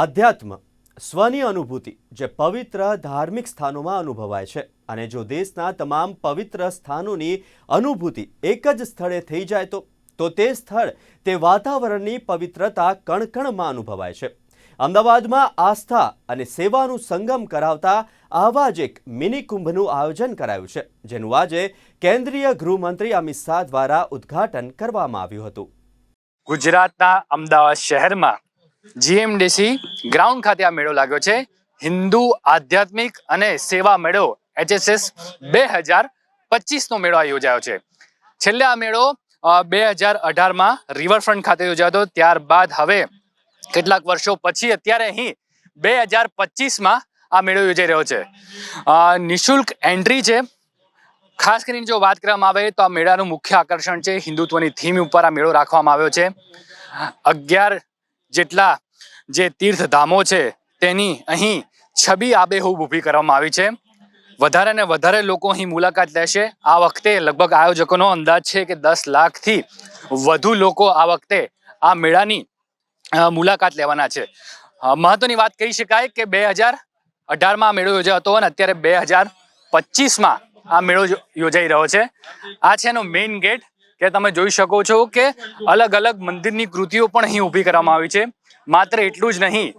આધ્યાત્મ સ્વની અનુભૂતિ જે પવિત્ર ધાર્મિક સ્થાનોમાં અનુભવાય છે અને જો દેશના તમામ પવિત્ર સ્થાનોની અનુભૂતિ એક જ સ્થળે થઈ જાય તો તે સ્થળ તે વાતાવરણની પવિત્રતા કણકણમાં અનુભવાય છે। અમદાવાદમાં આસ્થા અને સેવાનું સંગમ કરાવતા આવા જ એક મિની કુંભનું આયોજન કરાયું છે, જેનું આજે કેન્દ્રીય ગૃહમંત્રી અમિત શાહ દ્વારા ઉદ્ઘાટન કરવામાં આવ્યું હતું। ગુજરાતના અમદાવાદ શહેરમાં જીએમડીસી ગ્રાઉન્ડ ખાતે આ મેળો લાગ્યો છે। હિન્દુ આધ્યાત્મિક અને સેવા મેળો HSS 2025 નો મેળો યોજાયો છે। છેલ્લે આ મેળો 2018માં રિવરફ્રન્ટ ખાતે યોજાયો હતો। ત્યારબાદ હવે કેટલાક વર્ષો પછી અત્યારે અહીં 2025માં આ મેળો યોજાઈ રહ્યો છે। નિઃશુલ્ક એન્ટ્રી છે। ખાસ કરીને જો વાત કરવામાં આવે તો આ મેળાનું મુખ્ય આકર્ષણ છે હિન્દુત્વની થીમ ઉપર આ મેળો રાખવામાં આવ્યો છે। 11 જેટલા જે તીર્થધામો છે તેની અહીં છબી આબેહૂબ ઊભી કરવામાં આવી છે। વધારે ને વધારે લોકો અહીં મુલાકાત લેશે। આ વખતે લગભગ આયોજકોનો અંદાજ છે કે 10 લાખથી વધુ લોકો આ વખતે આ મેળાની મુલાકાત લેવાના છે। મહત્વની વાત કહી શકાય કે 2018માં આ મેળો યોજાયો હતો અને અત્યારે 2025માં આ મેળો યોજાઈ રહ્યો છે। આ છે એનો મેઇન ગેટ કે તમે જોઈ શકો છો કે અલગ અલગ મંદિરની કૃતિઓ પણ અહીં ઊભી કરવામાં આવી છે। માત્ર એટલું જ નહીં,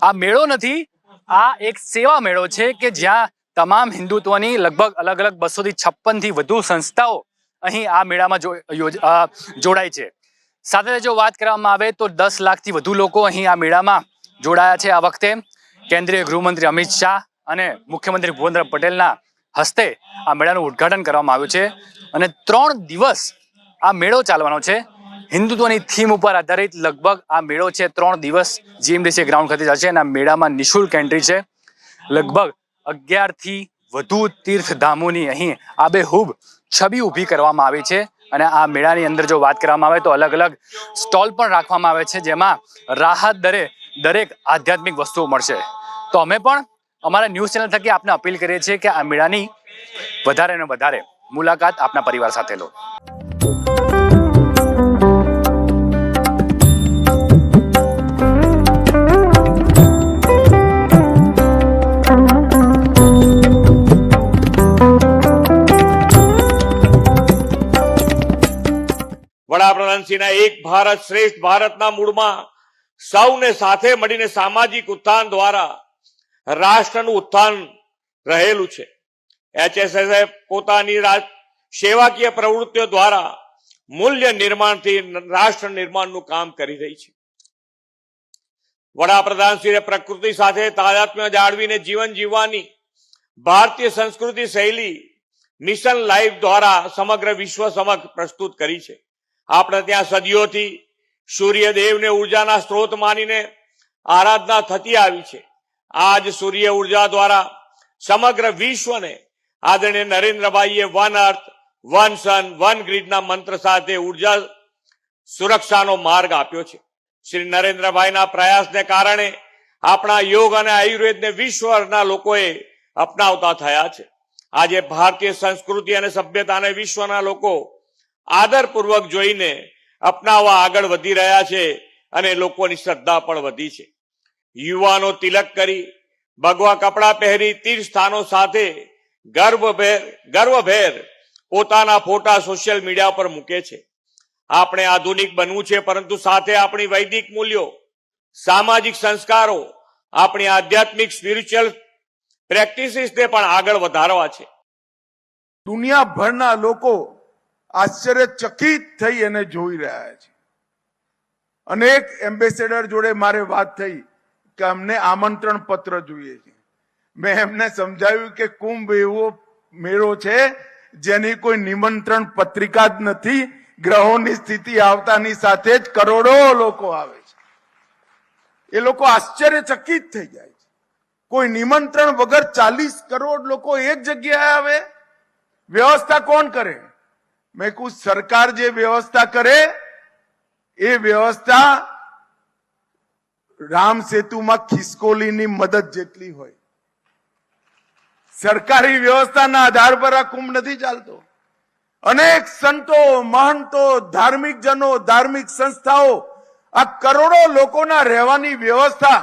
આ મેળો નથી, આ એક સેવા મેળો છે કે જ્યાં તમામ હિન્દુત્વની લગભગ અલગ અલગ 256 થી વધુ સંસ્થાઓ અહીં આ મેળામાં જોડાય છે। સાથે જો વાત કરવામાં આવે તો 10 લાખથી વધુ લોકો અહીં આ મેળામાં જોડાયા છે। આ વખતે કેન્દ્રીય ગૃહમંત્રી અમિત શાહ અને મુખ્યમંત્રી ભૂપેન્દ્ર પટેલના હસ્તે આ મેળાનું ઉદ્ઘાટન કરવામાં આવ્યું છે અને 3 દિવસ આ મેળો ચાલવાનો છે। હિન્દુત્વની થીમ ઉપર આધારિત લગભગ આ મેળો છે 3 દિવસ જીએમડીસી ગ્રાઉન્ડ ખાતે ચાલશે અને આ મેળામાં નિઃશુલ્ક એન્ટ્રી છે। લગભગ 11 થી વધુ તીર્થધામોની અહીં આબેહૂબ છબી ઊભી કરવામાં આવી છે અને આ મેળાની અંદર જો વાત કરવામાં આવે તો અલગ અલગ સ્ટોલ પણ રાખવામાં આવે છે જેમાં રાહત દરે દરેક આધ્યાત્મિક વસ્તુઓ મળશે। તો અમે પણ અમારા ન્યૂઝ ચેનલ થકી આપને અપીલ કરીએ છીએ કે આ મેળાની વધારે ને વધારે મુલાકાત આપના પરિવાર સાથે લો। વડાપ્રધાનશ્રીના એક ભારત શ્રેષ્ઠ ભારતના મૂળમાં સૌને સાથે મળીને સામાજિક ઉત્થાન દ્વારા રાષ્ટ્રનું ઉત્થાન રહેલું છે। HSS પોતાની સેવાકીય પ્રવૃત્તિઓ દ્વારા મૂલ્ય નિર્માણથી રાષ્ટ્ર નિર્માણનું કામ કરી રહી છે। વડાપ્રધાનશ્રીએ પ્રકૃતિ સાથે તાદાત્મ્ય જાળવીને જીવન જીવવાની ભારતીય સંસ્કૃતિ શૈલી મિશન લાઈફ દ્વારા સમગ્ર વિશ્વ સમક્ષ પ્રસ્તુત કરી છે। આપણે ત્યાં સદીઓથી સૂર્યદેવને ઉર્જાના સ્ત્રોત માનીને આરાધના થતી આવી છે। આજ સૂર્ય ઉર્જા દ્વારા સમગ્ર વિશ્વને આદરણીય નરેન્દ્રભાઈએ one earth one sun one ગ્રીડના મંત્ર સાથે ઉર્જા સુરક્ષાનો માર્ગ આપ્યો છે। શ્રી નરેન્દ્રભાઈના પ્રયાસને કારણે આપણા યોગ અને આયુર્વેદને વિશ્વના લોકોએ અપનાવતા થયા છે। આજે ભારતીય સંસ્કૃતિ અને સભ્યતાને વિશ્વના લોકો આદરપૂર્વક જોઈને અપનાવવા આગળ વધી રહ્યા છે અને લોકોની શ્રદ્ધા પણ વધી છે। યુવાનો તિલક કરી ભગવા કપડાં પહેરી તીર્થ સ્થાનો સાથે ગર્વભેર પોતાના ફોટા સોશિયલ મીડિયા પર મૂકે છે। આપણે આધુનિક બનવું છે, પરંતુ સાથે આપણી વૈદિક મૂલ્યો, સામાજિક સંસ્કારો, આપણી આધ્યાત્મિક સ્પિરિચ્યુઅલ પ્રેક્ટિસીસને પણ આગળ વધારવા છે। દુનિયાભરના લોકો આશ્ચર્યચકિત થઈ અને જોઈ રહ્યા છે। અનેક એમ્બેસેડર જોડે મારે વાત થઈ કે અમને આમંત્રણ પત્ર જોઈએ છે। મેં એમને સમજાવ્યું કે કુંભ એવો મેળો છે જેની કોઈ નિમંત્રણ પત્રિકા જ નથી। ગ્રહોની સ્થિતિ આવતાની સાથે જ કરોડો લોકો આવે છે। એ લોકો આશ્ચર્યચકિત થઈ જાય છે। કોઈ નિમંત્રણ વગર 40 કરોડ લોકો એક જગ્યાએ આવે, વ્યવસ્થા કોણ કરે? મેં કહું સરકાર જે વ્યવસ્થા કરે એ વ્યવસ્થા રામ સેતુમાં ખિસકોલીની મદદ જેટલી હોય। સરકારી વ્યવસ્થાના આધાર પર આ કુંભ નથી ચાલતો। અનેક સંતો, મહંતો, ધાર્મિક જનો, ધાર્મિક સંસ્થાઓ આ કરોડો લોકોના રહેવાની વ્યવસ્થા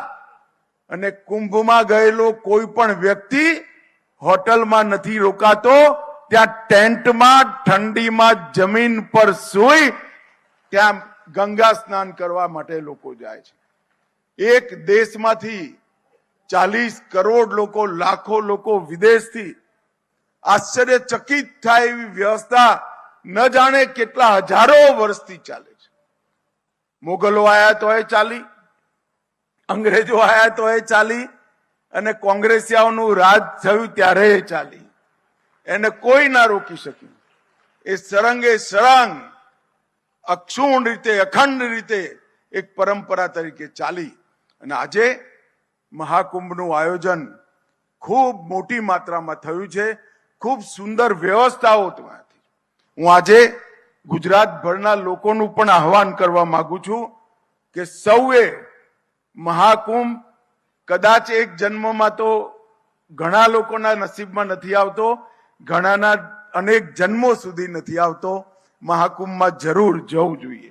અને કુંભમાં ગયેલો કોઈ પણ વ્યક્તિ હોટલમાં નથી રોકાતો, ત્યાં ટેન્ટમાં ઠંડીમાં જમીન પર સૂઈ ત્યાં ગંગા સ્નાન કરવા માટે લોકો જાય છે. એક દેશમાંથી 40 કરોડ લોકો, લાખો લોકો વિદેશથી આશ્ચર્યચકિત થાય એવી વ્યવસ્થા ન જાણે કેટલા હજારો વર્ષથી ચાલે છે. મુગલો આયા તો એ ચાલી, અંગ્રેજો આયા તો એ ચાલી, અને કોંગ્રેસિયાઓનું રાજ થયું ત્યારે એ ચાલી. એને કોઈ ના રોકી શક્યું. એ સળંગે સળંગ અક્ષુણ રીતે, અખંડ રીતે એક પરંપરા તરીકે ચાલી. અને આજે મહાકુંભનું આયોજન ખૂબ મોટી માત્રામાં થયું છે. ખૂબ સુંદર વ્યવસ્થાઓ ત્યાંથી. હું આજે ગુજરાતભરના લોકોનું પણ આહવાન કરવા માંગુ છું કે સૌએ મહાકુંભ કદાચ એક જન્મમાં તો ઘણા લોકોના નસીબમાં નથી આવતો, ઘણાના અનેક જન્મો સુધી નથી આવતો. મહાકુંભમાં જરૂર જવું જોઈએ.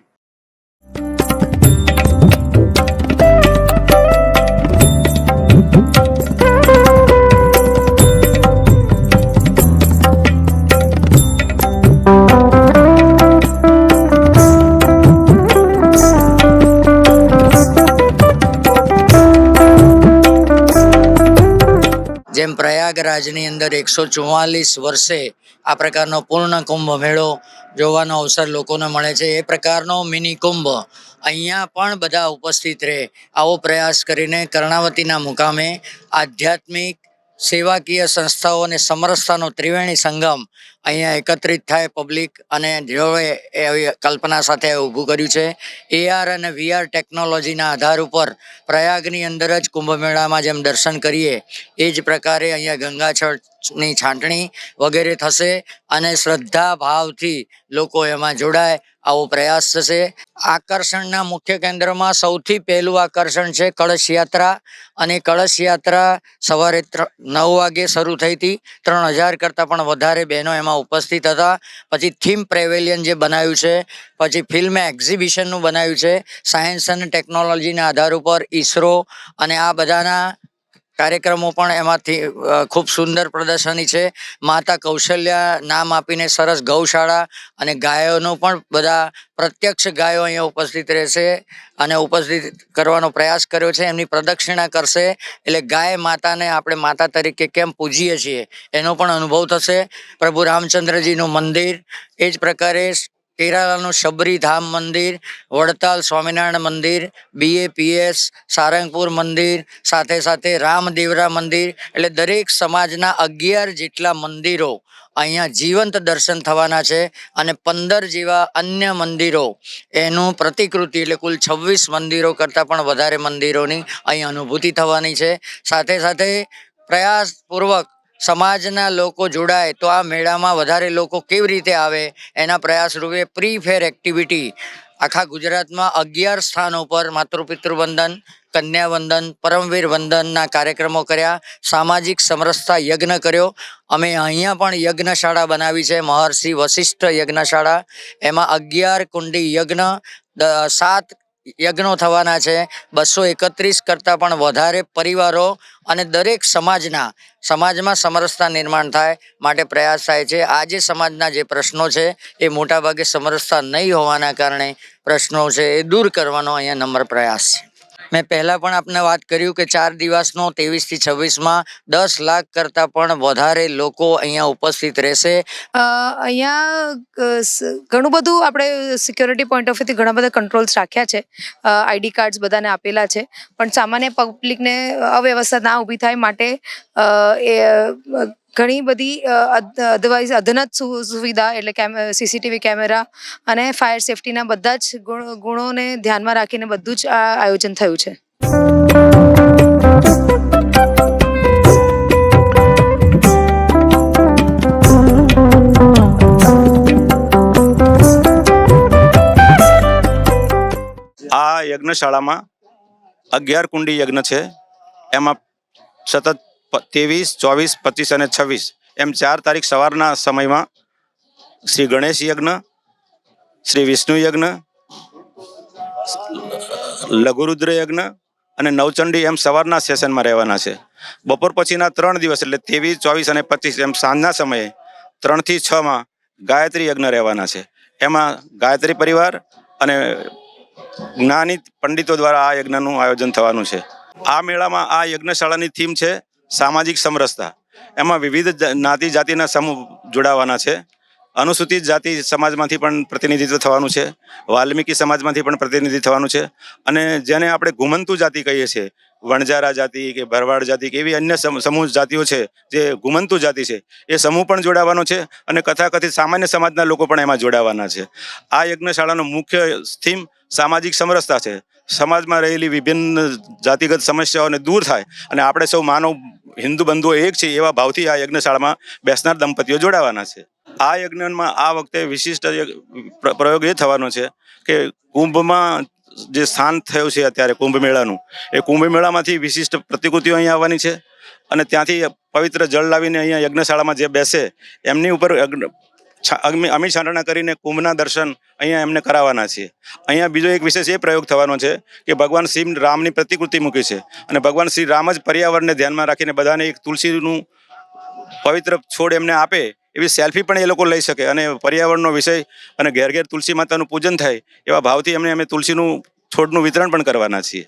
જેમ પ્રયાગરાજની અંદર 144 વર્ષે આ પ્રકારનો પૂર્ણ કુંભ મેળો જોવાનો અવસર લોકોને મળે છે, એ પ્રકારનો મિની કુંભ અહીંયા પણ બધા ઉપસ્થિત રહે આવો પ્રયાસ કરીને કર્ણાવતીના મુકામે આધ્યાત્મિક, સેવાકીય સંસ્થાઓ અને સમરસતાનો ત્રિવેણી સંગમ અહીંયા એકત્રિત થાય પબ્લિક અને જોવે એવી કલ્પના સાથે ઊભું કર્યું છે. AR અને VR ટેકનોલોજીના આધાર ઉપર પ્રયાગની અંદર જ કુંભ મેળામાં જેમ દર્શન કરીએ એ જ પ્રકારે અહીંયા ગંગાજળની છાંટણી વગેરે થશે અને શ્રદ્ધા ભાવથી લોકો એમાં જોડાય આવો પ્રયાસ થશે. આકર્ષણના મુખ્ય કેન્દ્રમાં સૌથી પહેલું આકર્ષણ છે કળશ યાત્રા, અને કળશ યાત્રા સવારે 9 વાગે શરૂ થઈ હતી. 3000 કરતાં પણ વધારે બહેનો એમાં ઉપસ્થિત હતા. પછી થીમ પેવેલિયન જે બનાવ્યું છે, પછી ફિલ્મ એક્ઝિબિશનનું બનાવ્યું છે, સાયન્સ અને ટેકનોલોજીના આધાર ઉપર ISRO અને આ બધાના કાર્યક્રમો પણ એમાંથી ખૂબ સુંદર પ્રદર્શની છે. માતા કૌશલ્યા નામ આપીને સરસ ગૌશાળા અને ગાયોનો પણ બધા પ્રત્યક્ષ ગાયો અહીંયા ઉપસ્થિત રહેશે અને ઉપસ્થિત કરવાનો પ્રયાસ કર્યો છે. એમની પ્રદક્ષિણા કરશે એટલે ગાય માતાને આપણે માતા તરીકે કેમ પૂજીએ છીએ એનો પણ અનુભવ થશે. પ્રભુ રામચંદ્રજીનું મંદિર, એ જ પ્રકારે કેરાલાનું શબરીધામ મંદિર, વડતાલ સ્વામિનારાયણ મંદિર, BAPS, સારંગપુર મંદિર, સાથે સાથે રામદેવરા મંદિર, એટલે દરેક સમાજના 11 જેટલા મંદિરો અહીંયા જીવંત દર્શન થવાના છે અને 15 જેવા અન્ય મંદિરો એનું પ્રતિકૃતિ એટલે કુલ 26 મંદિરો કરતાં પણ વધારે મંદિરોની અહીં અનુભૂતિ થવાની છે. સાથે સાથે પ્રયાસપૂર્વક સમાજના લોકો જોડાય તો આ મેળામાં વધારે લોકો કેવી રીતે આવે એના પ્રયાસ રૂપે પ્રી ફેર એક્ટિવિટી આખા ગુજરાતમાં 11 સ્થાનો પર માતૃપિતૃ વંદન, કન્યા વંદન, પરમવીર વંદનના કાર્યક્રમો કર્યા. સામાજિક સમરસતા યજ્ઞ કર્યો. અમે અહીંયા પણ યજ્ઞશાળા બનાવી છે, મહર્ષિ વશિષ્ઠ યજ્ઞશાળા. એમાં 11 કુંડી યજ્ઞ, 7 યજ્ઞો થવાના છે. 231 કરતાં પણ વધારે પરિવારો અને દરેક સમાજમાં સમરસતા નિર્માણ થાય માટે પ્રયાસ થાય છે. આજે સમાજના જે પ્રશ્નો છે એ મોટાભાગે સમરસતા નહીં હોવાના કારણે પ્રશ્નો છે એ દૂર કરવાનો અહીંયા નમ્ર પ્રયાસ છે. મેં પહેલાં પણ આપને વાત કર્યું કે 4 દિવસનો 23 થી 26માં 10 લાખ કરતાં પણ વધારે લોકો અહીંયા ઉપસ્થિત રહેશે. અહીંયા ઘણું બધું આપણે સિક્યોરિટી પોઈન્ટ ઓફ વ્યૂથી ઘણા બધા કંટ્રોલ્સ રાખ્યા છે. ID કાર્ડ્સ બધાને આપેલા છે, પણ સામાન્ય પબ્લિકને અવ્યવસ્થા ના ઊભી થાય માટે એ ઘણી બધી અધરવાઇઝ અધુનાત સુવિધા એટલે CCTV કેમેરા અને ફાયર સેફટીના બધા જ ગુણોને ધ્યાનમાં રાખીને બધું જ આ આયોજન થયું છે. આ યજ્ઞશાળામાં 11 કુંડી યજ્ઞ છે. એમાં સતત 23, 24, 25 અને 26 એમ 4 તારીખ સવારના સમયમાં શ્રી ગણેશ યજ્ઞ, શ્રી વિષ્ણુ યજ્ઞ, લઘુરુદ્ર યજ્ઞ અને નવચંડી એમ સવારના સેશનમાં રહેવાના છે. બપોર પછીના 3 દિવસ એટલે 23, 24 અને 25 એમ સાંજના સમયે 3 થી 6 ગાયત્રી યજ્ઞ રહેવાના છે. એમાં ગાયત્રી પરિવાર અને જ્ઞાની પંડિતો દ્વારા આ યજ્ઞનું આયોજન થવાનું છે. આ મેળામાં આ યજ્ઞશાળાની થીમ છે સામાજિક સમરસતા. એમાં વિવિધ જ્ઞાતિ જાતિના સમૂહ જોડાવાના છે. અનુસૂચિત જાતિ સમાજમાંથી પણ પ્રતિનિધિત્વ થવાનું છે, વાલ્મીકી સમાજમાંથી પણ પ્રતિનિધિત્વ થવાનું છે, અને જેને આપણે ઘુમંતુ જાતિ કહીએ છીએ, વણજારા જાતિ કે ભરવાડ જાતિ કે એવી અન્ય સમૂહ જાતિઓ છે જે ઘુમંતુ જાતિ છે, એ સમૂહ પણ જોડાવાનો છે અને કથાકથિત સામાન્ય સમાજના લોકો પણ એમાં જોડાવાના છે. આ યજ્ઞશાળાનો મુખ્ય થીમ સામાજિક સમરસતા છે. સમાજમાં રહેલી વિભિન્ન જાતિગત સમસ્યાઓને દૂર થાય અને આપણે સૌ માનવ હિન્દુ બંધુઓ એક છે એવા ભાવથી આ યજ્ઞશાળામાં બેસનાર દંપતીઓ જોડાવાના છે. આ યજ્ઞમાં આ વખતે વિશિષ્ટ પ્રયોગ એ થવાનો છે કે કુંભમાં જે સ્થાન થયું છે અત્યારે કુંભ મેળાનું, એ કુંભ મેળામાંથી વિશિષ્ટ પ્રતિકૃતિઓ અહીંયા આવવાની છે અને ત્યાંથી પવિત્ર જળ લાવીને અહીંયા યજ્ઞશાળામાં જે બેસે એમની ઉપર અમી છાંટણા કરીને કુંભના દર્શન અહીંયા એમને કરાવવાના છે. અહીંયા બીજો એક વિશેષ એ પ્રયોગ થવાનો છે કે ભગવાન શ્રી રામની પ્રતિકૃતિ મૂકી છે અને ભગવાન શ્રી રામ જ પર્યાવરણને ધ્યાનમાં રાખીને બધાને એક તુલસીનું પવિત્ર છોડ એમને આપે એવી સેલ્ફી પણ એ લોકો લઈ શકે અને પર્યાવરણનો વિષય અને ઘેર ઘેર તુલસી માતાનું પૂજન થાય એવા ભાવથી અમે તુલસીનું છોડનું વિતરણ પણ કરવાના છીએ.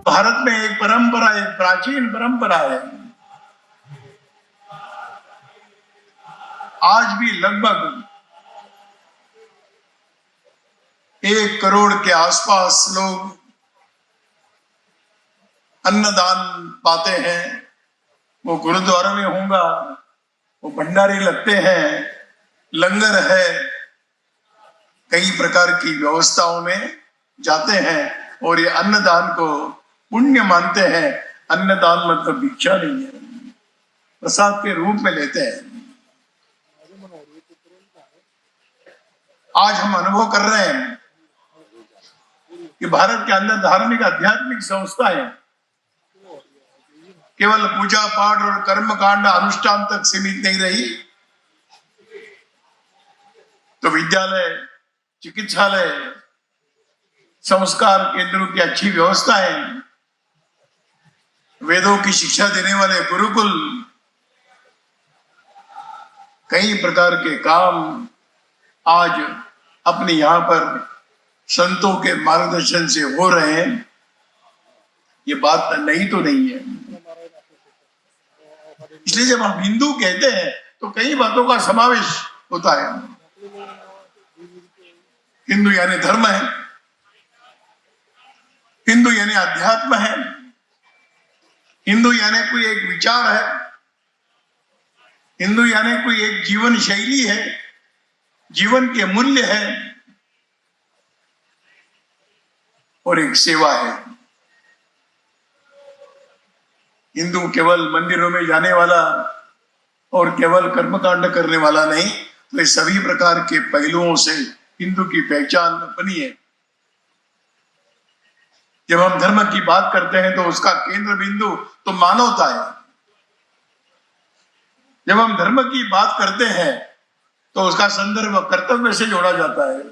भारत में एक परंपरा, एक प्राचीन परंपरा है. आज भी लगभग 1 करोड़ के आसपास लोग अन्नदान पाते हैं. वो गुरुद्वारा में होगा, वो भंडारे लगते हैं, लंगर है, कई प्रकार की व्यवस्थाओं में जाते हैं और ये अन्नदान को पुण्य मानते हैं. अन्नदान मतलब भिक्षा नहीं है, प्रसाद के रूप में लेते हैं. आज हम अनुभव कर रहे हैं कि भारत के अंदर धार्मिक आध्यात्मिक संस्थाएं केवल पूजा पाठ और कर्म कांड अनुष्ठान तक सीमित नहीं रही, तो विद्यालय, चिकित्सालय, संस्कार केंद्रों की अच्छी व्यवस्थाएं, वेदों की शिक्षा देने वाले गुरुकुल, कई प्रकार के काम आज अपने यहाँ पर संतों के मार्गदर्शन से हो रहे हैं. ये बात नहीं तो नहीं है. इसलिए जब हम हिंदू कहते हैं तो कई बातों का समावेश होता है. हिंदू यानी धर्म है, हिंदू यानी अध्यात्म है, हिंदू यानी कोई एक विचार है, हिंदू यानी कोई एक जीवन शैली है, जीवन के मूल्य है और एक सेवा है. हिंदू केवल मंदिरों में जाने वाला और केवल कर्मकांड करने वाला नहीं, तो सभी प्रकार के पहलुओं से हिंदू की पहचान बनी है. जब हम धर्म की बात करते हैं तो उसका केंद्र बिंदु तो मानवता है. जब हम धर्म की बात करते हैं तो उसका संदर्भ कर्तव्य से जोड़ा जाता है.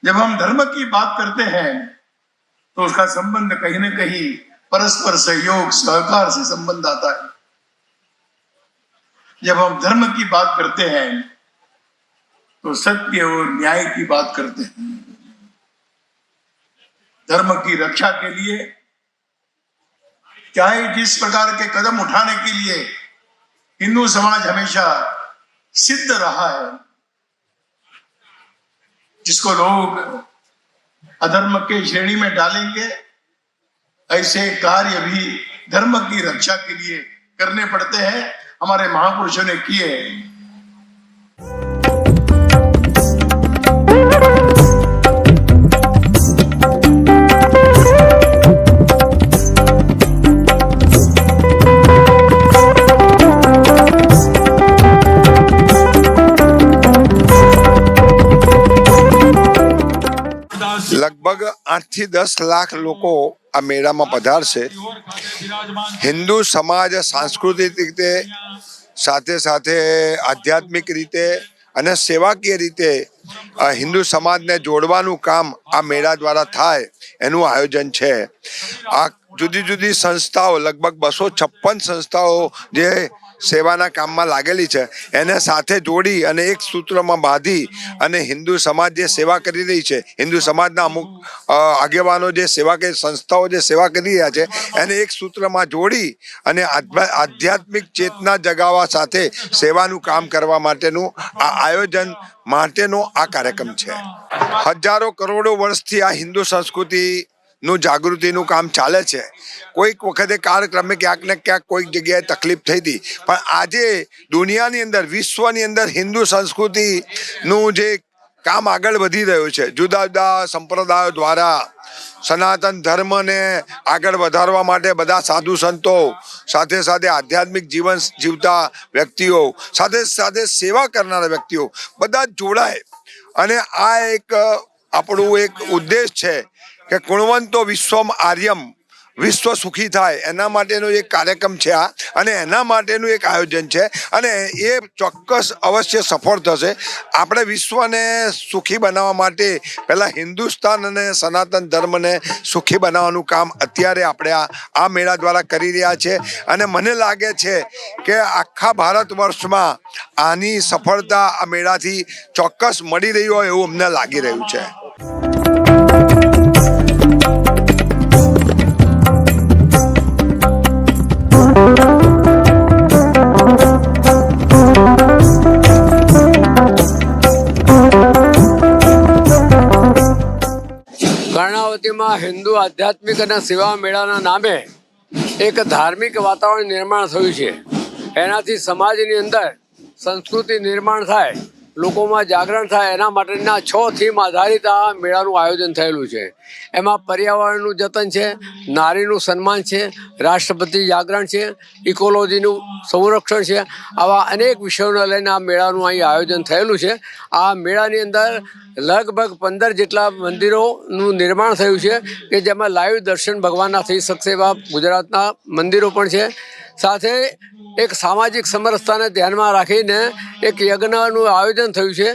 जब हम धर्म की बात करते हैं तो उसका संबंध कहीं न कहीं परस्पर सहयोग सहकार से संबंध आता है. जब हम धर्म की बात करते हैं तो सत्य और न्याय की बात करते हैं. धर्म की रक्षा के लिए चाहे जिस प्रकार के कदम उठाने के लिए हिंदू समाज हमेशा सिद्ध रहा है, जिसको लोग अधर्म के श्रेणी में डालेंगे, ऐसे कार्य भी धर्म की रक्षा के लिए करने पड़ते हैं. हमारे महापुरुषों ने किए. લગભગ 8 થી 10 લાખ લોકો આ મેળામાં પધારશે. હિન્દુ સમાજ સાંસ્કૃતિક રીતે સાથે સાથે આધ્યાત્મિક રીતે અને સેવાકીય રીતે હિન્દુ સમાજને જોડવાનું કામ આ મેળા દ્વારા થાય એનું આયોજન છે. આ જુદી જુદી સંસ્થાઓ, લગભગ 256 સંસ્થાઓ જે સેવાના કામમાં લાગેલી છે એને સાથે જોડી અને એક સૂત્રમાં બાંધી અને હિન્દુ સમાજ જે સેવા કરી રહી છે, હિન્દુ સમાજના અમુક આગેવાનો જે સેવાકીય સંસ્થાઓ જે સેવા કરી રહ્યા છે એને એક સૂત્રમાં જોડી અને આધ્યાત્મિક ચેતના જગાવવા સાથે સેવાનું કામ કરવા માટેનું આ આયોજન માટેનો આ કાર્યક્રમ છે. હજારો કરોડો વર્ષથી આ હિન્દુ સંસ્કૃતિનું જાગૃતિનું કામ ચાલે છે. કોઈક વખતે કાળક્રમે ક્યાંક ને ક્યાંક કોઈક જગ્યાએ તકલીફ થઈ હતી, પણ આજે દુનિયાની અંદર, વિશ્વની અંદર હિન્દુ સંસ્કૃતિનું જે કામ આગળ વધી રહ્યું છે, જુદા જુદા સંપ્રદાયો દ્વારા સનાતન ધર્મને આગળ વધારવા માટે બધા સાધુ સંતો સાથે સાથે આધ્યાત્મિક જીવન જીવતા વ્યક્તિઓ સાથે સાથે સેવા કરનારા વ્યક્તિઓ બધા જોડાય અને આ એક આપણું એક ઉદ્દેશ છે કે ગુણવંતો વિશ્વમ આર્યમ, વિશ્વ સુખી થાય એના માટેનો એક કાર્યક્રમ છે આ, અને એના માટેનું એક આયોજન છે અને એ ચોક્કસ અવશ્ય સફળ થશે. આપણે વિશ્વને સુખી બનાવવા માટે પહેલાં હિન્દુસ્તાન અને સનાતન ધર્મને સુખી બનાવવાનું કામ અત્યારે આપણે આ મેળા દ્વારા કરી રહ્યા છે અને મને લાગે છે કે આખા ભારત વર્ષમાં આની સફળતા આ મેળાથી ચોક્કસ મળી રહી હોય એવું અમને લાગી રહ્યું છે. કર્ણાવતીમાં હિન્દુ આધ્યાત્મિક અને સેવા મેળાના નામે એક ધાર્મિક વાતાવરણ નિર્માણ થયું છે. એનાથી સમાજની અંદર સંસ્કૃતિ નિર્માણ થાય, લોકોમાં જાગરણ થાય, એના માટેના 6 થીમ આધારિત આ મેળાનું આયોજન થયેલું છે. એમાં પર્યાવરણનું જતન છે, નારીનું સન્માન છે, રાષ્ટ્રપતિ જાગરણ છે, ઇકોલોજીનું સંરક્ષણ છે. આવા અનેક વિષયોને લઈને આ મેળાનું અહીં આયોજન થયેલું છે. આ મેળાની અંદર લગભગ 15 જેટલા મંદિરોનું નિર્માણ થયું છે કે જેમાં લાઈવ દર્શન ભગવાનના થઈ શકશે એવા ગુજરાતના મંદિરો પણ છે. સાથે એક સામાજિક સમરસતાને ધ્યાનમાં રાખીને એક યજ્ઞનું આયોજન થયું છે.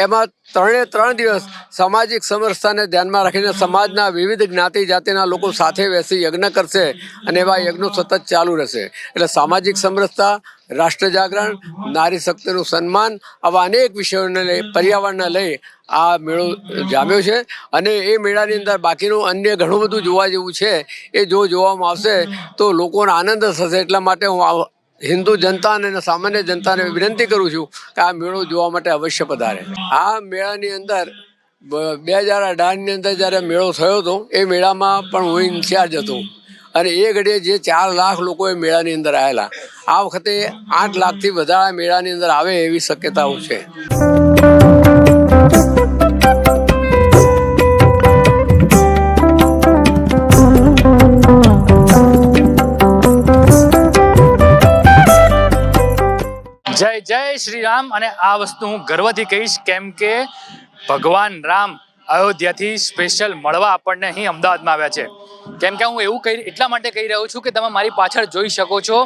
એમાં 3 દિવસ સામાજિક સમરસતાને ધ્યાનમાં રાખીને સમાજના વિવિધ જ્ઞાતિ જાતિના લોકો સાથે બેસી યજ્ઞ કરશે અને એવા યજ્ઞો સતત ચાલુ રહેશે. એટલે સામાજિક સમરસતા, રાષ્ટ્ર જાગરણ, નારી શક્તિનું સન્માન, આવા અનેક વિષયોને લઈ, પર્યાવરણને લઈ આ મેળો જામ્યો છે. અને એ મેળાની અંદર બાકીનું અન્ય ઘણું બધું જોવા જેવું છે. એ જો જોવામાં આવશે તો લોકોને આનંદ થશે. એટલા માટે હું હિન્દુ જનતાને અને સામાન્ય જનતાને વિનંતી કરું છું કે આ મેળો જોવા માટે અવશ્ય પધારે. આ મેળાની અંદર 2018ની અંદર જ્યારે મેળો થયો હતો એ મેળામાં પણ હું ઇન્ચાર્જ હતો અને એ ઘડીએ જે 4 લાખ લોકો એ મેળાની અંદર આવેલા. આ વખતે 8 લાખથી વધારે મેળાની અંદર આવે એવી શક્યતાઓ છે. જય જય શ્રી રામ. અને આ વસ્તુ હું ગર્વથી કહીશ કેમ કે ભગવાન રામ અયોધ્યાથી સ્પેશિયલ મળવા આપણને અહીં અમદાવાદમાં આવ્યા છે. કેમ કે હું એવું એટલા માટે કહી રહ્યો છું કે તમે મારી પાછળ જોઈ શકો છો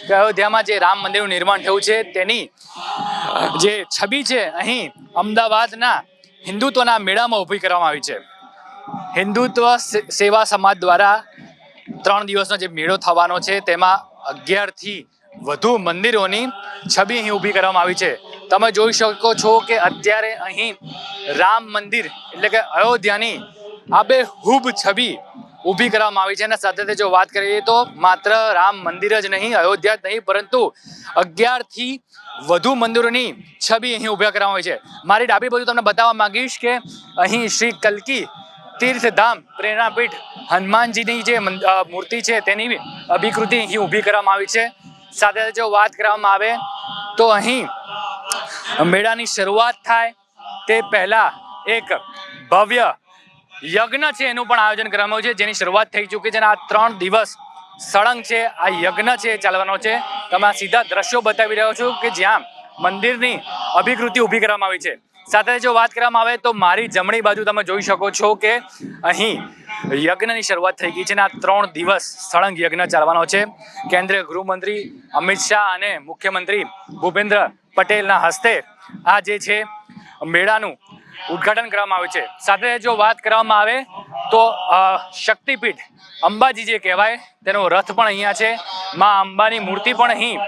કે અયોધ્યામાં જે રામ મંદિરનું નિર્માણ થયું છે તેની જે છબી છે અહીં અમદાવાદના હિન્દુત્વના મેળામાં ઊભી કરવામાં આવી છે. હિન્દુત્વ સેવા સમાજ દ્વારા 3 દિવસનો જે મેળો થવાનો છે તેમાં 11 થી વધુ મંદિરોની છબી અહીં ઊભી કરવામાં આવી છે. તમે જોઈ શકો છો કે અત્યારે અહીં રામ મંદિર એટલે કે અયોધ્યાની આબેહૂબ છબી ઊભી કરવામાં આવી છે. અને સાથે જો વાત કરીએ તો માત્ર રામ મંદિર જ નહીં, અયોધ્યા જ નહીં, પરંતુ 11 થી વધુ મંદિરોની છબી અહીં ઊભા કરવામાં આવી છે. મારી ડાબી બાજુ તમને બતાવવા માંગીશ કે અહીં શ્રી કલ્કી તીર્થધામ પ્રેરણાપીઠ હનુમાનજીની જે મૂર્તિ છે તેની અભિકૃતિ અહીં ઊભી કરવામાં આવી છે. સાથે જો વાત કરવામાં આવે તો અહીં મેળાની શરૂઆત થાય તે પહેલા એક ભવ્ય યજ્ઞ છે એનું પણ આયોજન કરવામાં આવ્યું છે, જેની શરૂઆત થઈ ચૂકી છે અને આ 3 દિવસ સળંગ છે આ યજ્ઞ છે ચાલવાનો છે. તમે સીધા દ્રશ્યો બતાવી રહ્યો છું કે જ્યાં મંદિરની અભિકૃતિ ઊભી કરવામાં આવી છે. સાથે જો વાત કરવામાં આવે તો મારી જમણી બાજુ તમે જોઈ શકો છો કે અહીં યજ્ઞની શરૂઆત થઈ ગઈ છે અને આ 3 દિવસ સળંગ યજ્ઞ ચાલવાનો છે. કેન્દ્રીય ગૃહમંત્રી અમિત શાહ અને મુખ્યમંત્રી ભૂપેન્દ્ર પટેલના હસ્તે આ જે છે મેળાનું ઉદ્ઘાટન કરવામાં આવ્યું છે. સાથે જો વાત કરવામાં આવે તો શક્તિપીઠ અંબાજી જે કહેવાય તેનો રથ પણ અહીંયા છે. માં અંબાની મૂર્તિ પણ અહીં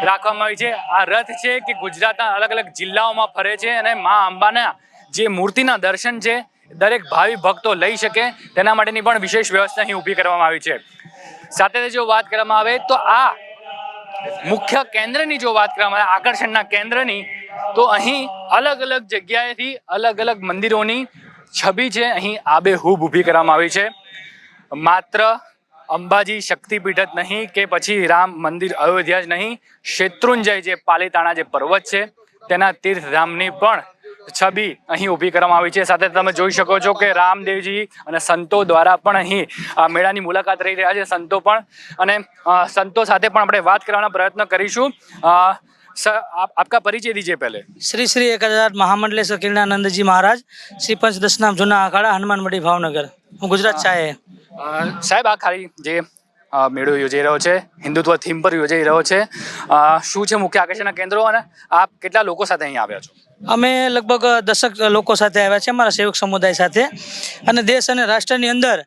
રાખવામાં આવી છે. આ રથ છે કે ગુજરાતના અલગ અલગ જિલ્લાઓમાં ફરે છે અને માં અંબાના જે મૂર્તિના દર્શન છે દરેક ભાવિ ભક્તો લઈ શકે તેના માટેની પણ વિશેષ વ્યવસ્થા અહીં ઊભી કરવામાં આવી છે. સાથે જો વાત કરવામાં આવે તો આ મુખ્ય કેન્દ્રની જો વાત કરવામાં આવે આકર્ષણના કેન્દ્રની તો અહીં અલગ અલગ જગ્યાએથી અલગ અલગ મંદિરોની છબી છે અહીં આબેહૂબ ઊભી કરવામાં આવી છે. માત્ર અંબાજી શક્તિપીઠ જ નહીં કે પછી રામ મંદિર અયોધ્યા જ નહીં, શેત્રુંજય જે પાલીતાણા જે પર્વત છે તેના તીર્થધામની પણ છબી અહીં ઊભી કરવામાં આવી છે. સાથે તમે જોઈ શકો છો કે રામદેવજી અને સંતો દ્વારા પણ અહીં આ મેળાની મુલાકાત રહી રહ્યા છે. સંતો પણ અને સંતો સાથે પણ આપણે વાત કરવાનો પ્રયત્ન કરીશું. सर आपका परिचय दीजिए पहले. श्री श्री 1000 महामंडलेश्वर किरणानंद जी महाराज श्री पंच दशनाम जूना अखाड़ा हनुमान मढ़ी भावनगर હું ગુજરાત ચાહે. સાહેબ આ ખાલી જે મેળો યોજાઈ રહ્યો છે હિન્દુત્વ થીમ પર યોજાઈ રહ્યો છે, શું છે મુખ્ય આકર્ષણના કેન્દ્રો અને આપ કેટલા લોકો સાથે અહીં આવ્યા છો? અમે લગભગ 10 લોકો સાથે આવ્યા છે અમારા સેવક સમુદાય સાથે. અને દેશ અને રાષ્ટ્રની અંદર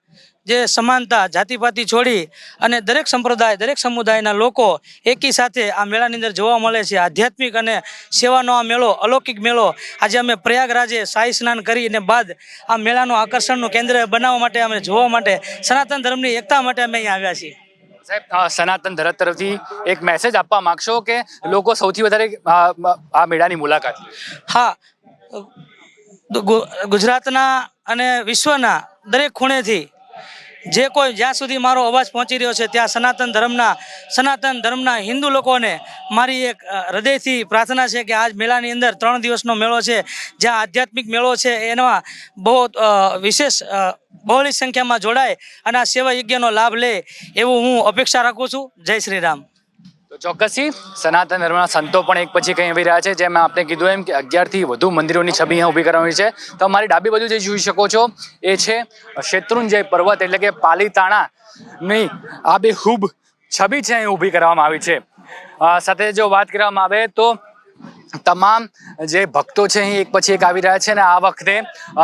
જે સમાનતા જાતિપાતિ છોડી અને દરેક સંપ્રદાય દરેક સમુદાયના લોકો એકી સાથે આ મેળાની અંદર જોવા મળે છે. આધ્યાત્મિક અને સેવાનો આ મેળો અલૌકિક મેળો આજે અમે પ્રયાગરાજે શાહી સ્નાન કરીને બાદ આ મેળાનું આકર્ષણનું કેન્દ્ર બનાવવા માટે અમે જોવા માટે સનાતન ધર્મની એકતા માટે અમે અહીંયા આવ્યા છીએ. સાહેબ સનાતન ધર્મ તરફથી એક મેસેજ આપવા માંગશો કે લોકો સૌથી વધારે આ મેળાની મુલાકાત? હા, ગુજરાતના અને વિશ્વના દરેક ખૂણેથી જે કોઈ જ્યાં સુધી મારો અવાજ પહોંચી રહ્યો છે ત્યાં સનાતન ધર્મના હિન્દુ લોકોને મારી એક હૃદયથી પ્રાર્થના છે કે આજ મેળાની અંદર 3 દિવસનો મેળો છે જ્યાં આધ્યાત્મિક મેળો છે એમાં બહુ વિશેષ બહોળી સંખ્યામાં જોડાય અને આ સેવા યજ્ઞનો લાભ લે એવું હું અપેક્ષા રાખું છું. જય શ્રી રામ. તો ચોક્કસથી સનાતન ધર્મના સંતો પણ એક પછી કંઈ આવી રહ્યા છે. જેમ આપણે કીધું એમ કે 11 થી વધુ મંદિરોની છબી અહીંયા ઊભી કરવાની છે. તો અમારી ડાબી બાજુ જે જોઈ શકો છો એ છે શેત્રુંજય પર્વત એટલે કે પાલીતાણાની આબેહૂબ છબી છે અહીં ઊભી કરવામાં આવી છે. સાથે જો વાત કરવામાં આવે તો તમામ જે ભક્તો છે અહીં એક પછી એક આવી રહ્યા છે અને આ વખતે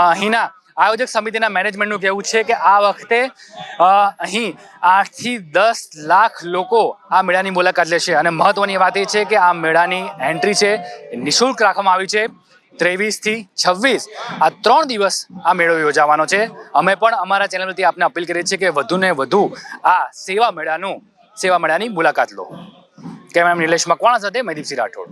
અહીંના આયોજક સમિતિના મેનેજમેન્ટનું કહેવું છે કે આ વખતે અહીં 8 થી 10 લાખ લોકો આ મેળાની મુલાકાત લેશે. અને મહત્વની વાત એ છે કે આ મેળાની એન્ટ્રી છે નિઃશુલ્ક રાખવામાં આવી છે. 23 થી 26 આ 3 દિવસ આ મેળો યોજાવાનો છે. અમે પણ અમારા ચેનલથી આપને અપીલ કરીએ છીએ કે વધુને વધુ આ સેવા મેળાની મુલાકાત લો. કેમેરામેન નિલેશ મકવાણા સાથે મહેદીપસિંહ રાઠોડ.